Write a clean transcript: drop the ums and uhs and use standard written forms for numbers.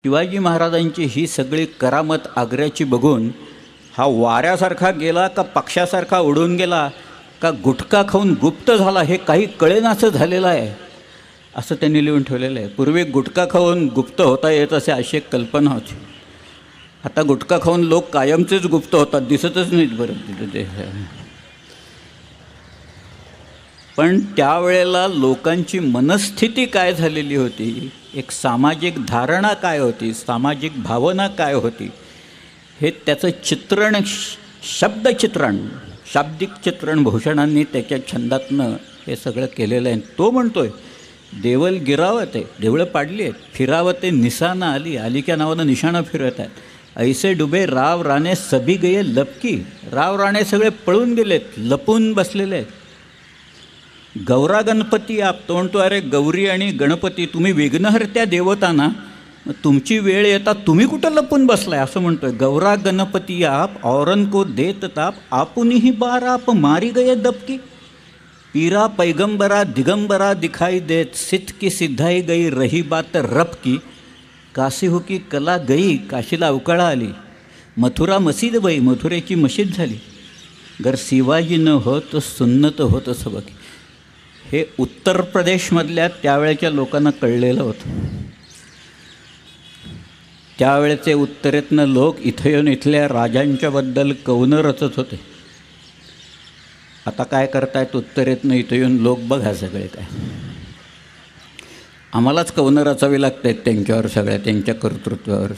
शिवाजी महाराजांची ही सगळी करामत आग्र्याची बघून हा वाऱ्यासारखा गेला का पक्षासारखा उडून गेला का गुटखा खाऊन गुप्त झाला हे काही कळेनासं झालेलं आहे असं त्यांनी लिहून ठेवलेलं आहे. पूर्वी गुटखा खाऊन गुप्त होता येत असे अशी एक कल्पना होती. आता गुटखा खाऊन लोक कायमचेच गुप्त होतात, दिसतच नाहीत बरं तिथे ते. पण त्यावेळेला लोकांची मनस्थिती काय झालेली होती, एक सामाजिक धारणा काय होती, सामाजिक भावना काय होती, हे त्याचं चित्रण, शब्दचित्रण, शाब्दिक चित्रण भूषणांनी त्याच्या छंदातनं हे सगळं केलेलं आहे. तो म्हणतोय देवल गिरावते, देवळं पाडली आहेत, फिरावते निशाणा आली, आलिक्या नावानं निशाणं फिरत आहेत. ऐसे डुबे राव राणे सभी गये लपकी, राव राणे सगळे पळून गेलेत, लपून बसलेले आहेत. गौरा गणपती आप, तो म्हणतो अरे गौरी आणि गणपती तुम्ही विघ्नहर्त्या देवता ना, तुमची वेळ येता तुम्ही कुठं लपून बसलाय असं म्हणतोय. गौरा गणपती आप औरन को देत ताप, आपुनीही बार आप मारी गये दबकी. पीरा पैगंबरा दिगंबरा दिखाई देत, सिद्ध की सिद्धाई गई रही बात रब की. काशी हो की कला गई, काशीला अवकाळा आली. मथुरा मसीद बाई, मथुरेची मशीद झाली. गर शिवाजी न होत सुन्नत होत सबकी. हे उत्तर प्रदेशमधल्या त्यावेळेच्या लोकांना कळलेलं होतं. त्यावेळेचे उत्तरेतनं लोक इथं येऊन इथल्या राजांच्याबद्दल कवनं रचत होते. आता काय करतायत उत्तरेतनं इथं येऊन लोक बघा सगळे काय. आम्हालाच कवनं रचावी लागत आहेत त्यांच्यावर, सगळ्या त्यांच्या कर्तृत्वावर.